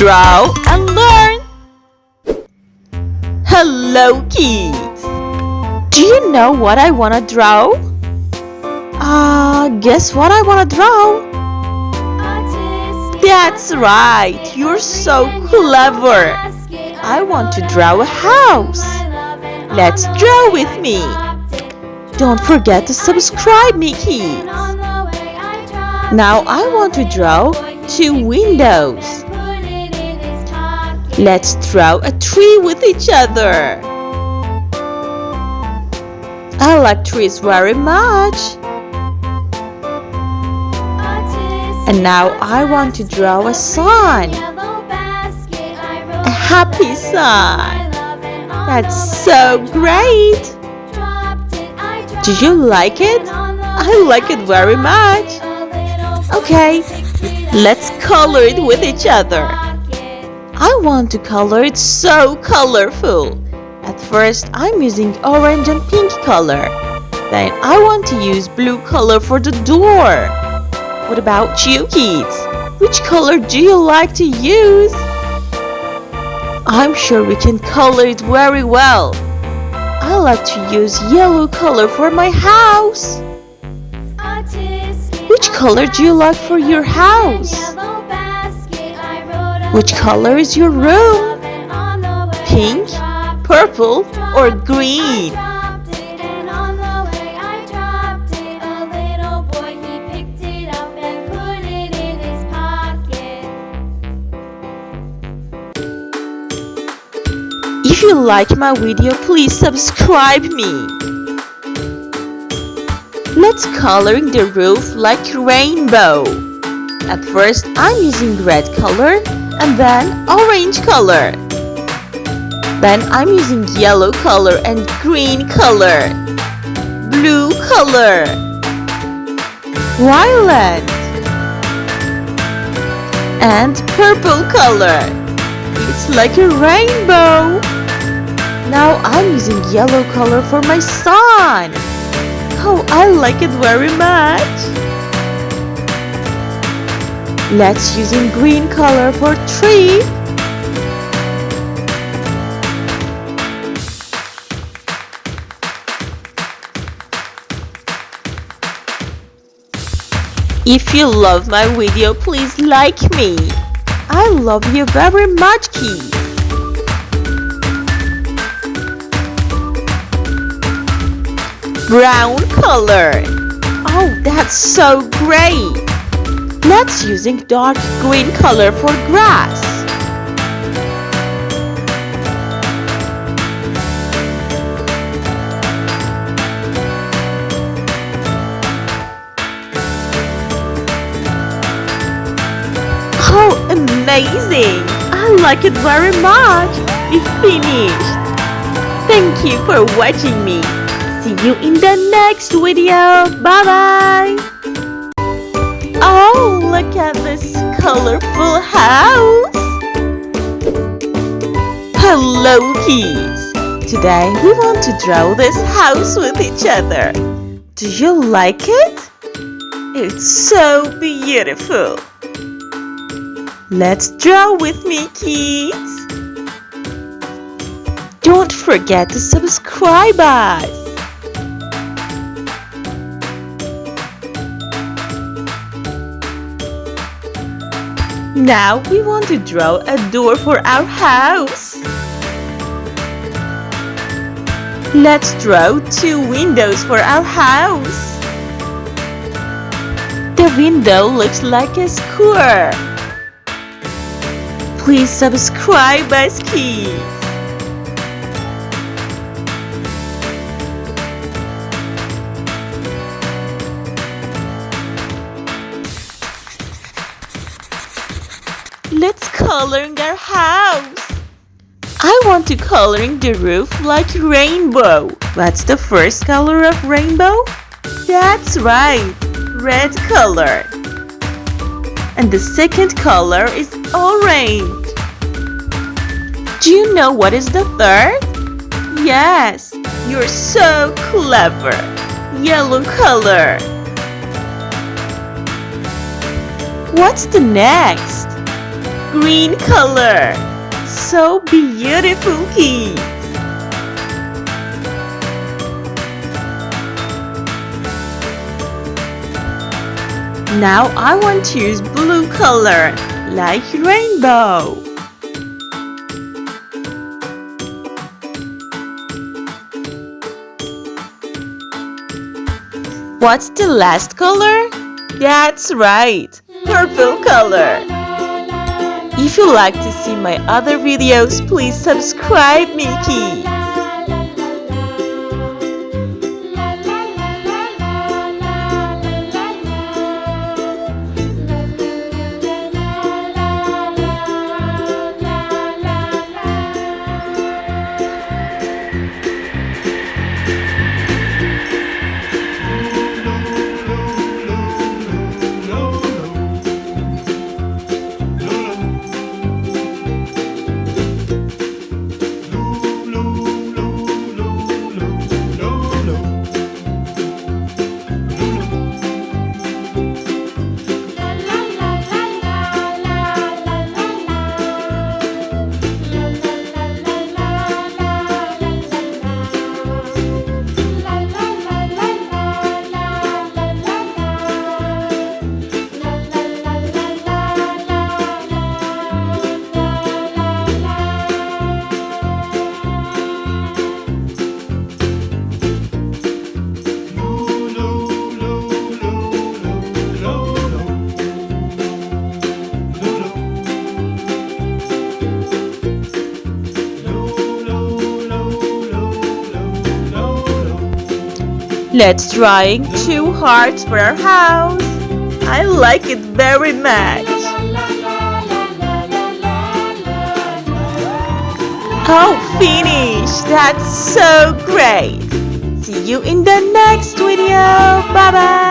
Draw and learn! Hello kids! Do you know what I want to draw? Guess what I want to draw? That's right! You're so clever! I want to draw a house! Let's draw with me! Don't forget to subscribe me, kids! Now I want to draw 2 windows. Let's draw a tree with each other. I like trees very much. And now I want to draw a sun. A happy sun. That's so great. Do you like it? I like it very much. Okay, let's color it with each other. I want to color it so colorful. At first, I'm using orange and pink color. Then I want to use blue color for the door. What about you kids? Which color do you like to use? I'm sure we can color it very well. I like to use yellow color for my house. Which color do you like for your house? Which color is your room? Pink, purple, or green? If you like my video, please subscribe me. Let's coloring the roof like rainbow. At first, I'm using red color and then orange color. Then I'm using yellow color and green color, blue color, violet, and purple color. It's like a rainbow. Now I'm using yellow color for my sun. Oh, I like it very much. Let's using green color for tree. If you love my video, please like me. I love you very much, kids. Brown color. Oh, that's so great. Let's using dark green color for grass. Oh, amazing! I like it very much. We finished. Thank you for watching me. See you in the next video. Bye-bye. Oh, look at this colorful house. Hello, kids. Today we want to draw this house with each other. Do you like it? It's so beautiful. Let's draw with me, kids. Don't forget to subscribe us. Now we want to draw a door for our house. Let's draw 2 windows for our house. The window looks like a square. Please subscribe us, kids. Let's coloring our house. I want to coloring the roof like rainbow. What's the first color of rainbow? That's right, red color. And the second color is orange. Do you know what is the third? Yes, you're so clever. Yellow color. What's the next? green color. So beautiful, kids. Now I want to use blue color, like rainbow. What's the last color? That's right, purple color. If you like to see my other videos, please subscribe me, kids. Let's drawing 2 hearts for our house. I like it very much. Oh, finished! That's so great! See you in the next video. Bye-bye!